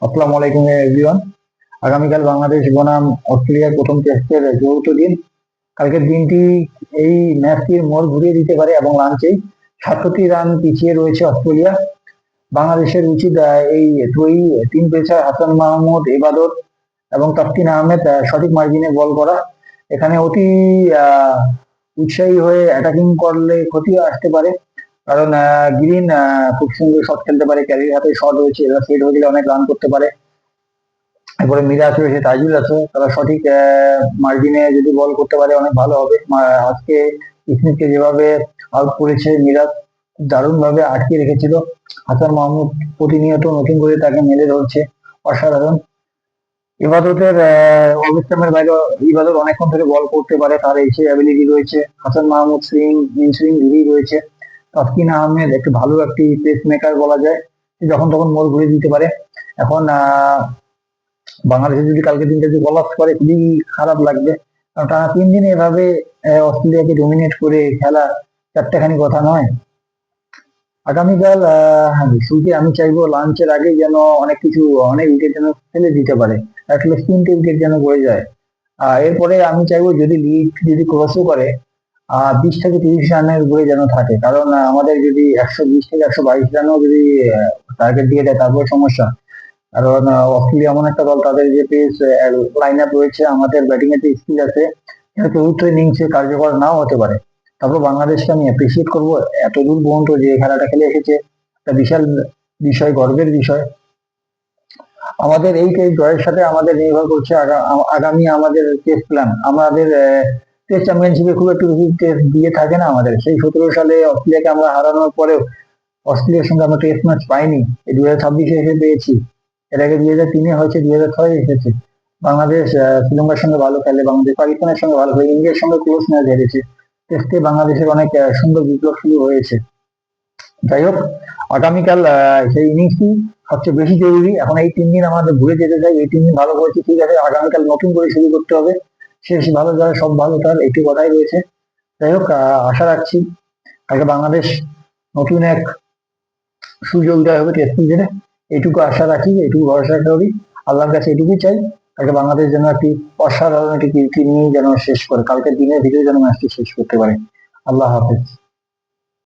আসসালামু আলাইকুম এভরিওয়ান। আগামীকাল বাংলাদেশ বনাম অস্ট্রেলিয়ার প্রথম টেস্টের যৌথ দিন। কালকের দিনটি এই ম্যাচটির মোড় ঘুরিয়ে দিতে পারে এবং লাঞ্চেই 67 রান পিছিয়ে রয়েছে অস্ট্রেলিয়া। বাংলাদেশের উচিত এই ত্রয়ী তিন পেসার হাসান মাহমুদ, এবাদত এবং তাসকিন আহমেদ সঠিক মার্জিনে বল করা। এখানে অতি আহ, উৎসাহী হয়ে অ্যাটাকিং করলে ক্ষতিও আসতে পারে, কারণ গ্রিন খুব সুন্দর শট খেলতে পারে, ক্যারির হাতে শট রয়েছে, এরা সেট হয়ে গেলে অনেক রান করতে পারে। এরপরে মিরাজ রয়েছে, তাইজুল আছে, তারা সঠিক মার্জিনে যদি বল করতে পারে অনেক ভালো হবে। আজকে স্মিথকে যেভাবে আউট করেছে মিরাজ, দারুণ ভাবে আটকে রেখেছিল। হাসান মাহমুদ প্রতিনিয়ত নতুন করে তাকে মেলে ধরছে, অসাধারণ। ইবাদতের অবিশ্রামের বাইরে ইবাদত অনেকক্ষণ ধরে বল করতে পারে, তার এই সেই অ্যাবিলিটি রয়েছে। Hasan Mahmud swing in swing দুটোই রয়েছে। তাসকিন আহমেদ একটু ভালো একটি পেস মেকার বলা যায়, সে যখন তখন মোড় ঘুরে দিতে পারে। এখন বাংলাদেশ যদি কালকে দিনটা যদি কলাপস করে খুবই খারাপ লাগবে, কারণ টানা 3 দিন এভাবে অস্ট্রেলিয়াকে ডমিনেট করে খেলা চারটেখানি কথা নয়। আগামীকাল শুরুতে আমি চাইবো লাঞ্চের আগে যেন অনেক উইকেট যেন ফেলে দিতে পারে, অ্যাটলিস্ট 3টে উইকেট যেন পড়ে যায়। এরপরে আমি চাইবো যদি লিড যদি ক্রসও করে 20 থেকে 30 রানের উপরে যেন থাকে, কারণ আমাদের যদি 120 থেকে 122 রানও যদি টার্গেট দিয়ে দেয় তারপরে সমস্যা। কারণ অস্ট্রেলিয়া এমন একটা দল, তাদের যে পেস লাইন আপ রয়েছে, আমাদের ব্যাটিং এর যে স্কিল আছে, এটা চতুর্থ ইনিংসে কার্যকর নাও হতে পারে। তারপর বাংলাদেশকে আমি অ্যাপ্রিসিয়েট করবো এত দূর পর্যন্ত যে খেলাটা খেলে এসেছে, একটা বিশাল বিষয়, গর্বের বিষয়। আমাদের এই টেস্ট জয়ের সাথে আমাদের নির্ভর করছে আগামী আমাদের টেস্ট প্ল্যান। আমাদের টেস্ট চ্যাম্পিয়নশিপে খুব একটু বেশি টেস্ট দিয়ে থাকে না আমাদের, সেই 17 সালে অস্ট্রেলিয়াকে আমরা হারানোর পরেও অস্ট্রেলিয়ার সঙ্গে আমরা টেস্ট ম্যাচ পাইনি, এই 2026-এ এসে পেয়েছি। এর আগে 2003-এ হয়েছে, 2006-এ এসেছে। বাংলাদেশ শ্রীলঙ্কার সঙ্গে ভালো খেলে, বাংলাদেশ পাকিস্তানের সঙ্গে ভালো খেলে, ইন্ডিয়ার সঙ্গে ক্লোজ ম্যাচ হেরেছে। টেস্টে বাংলাদেশের অনেক সুন্দর বিপ্লব শুরু হয়েছে। যাই হোক, আগামীকাল সেই ইনিংসটি সবচেয়ে বেশি জরুরি। এখন এই 3 দিন আমাদের ঘুরে যেতে চাই, এই 3 দিন ভালো করেছি ঠিক আছে, আগামীকাল নতুন করে শুরু করতে হবে। শেষ ভালো যারা সব ভালো তার একটি কথাই রয়েছে। যাই হোক, আশা রাখছি কালকে বাংলাদেশ নতুন এক সূর্য উদয় হবে টেস্ট ক্রিকেটে, এইটুকু আশা রাখি, এইটুকু ভরসা করি। আল্লাহর কাছে এটুকুই চাই, কালকে বাংলাদেশ যেন একটি অসাধারণ একটি কীর্তি নিয়ে যেন শেষ করে, কালকের দিনের ভিতরে যেন ম্যাচটি শেষ করতে পারে। আল্লাহ হাফেজ।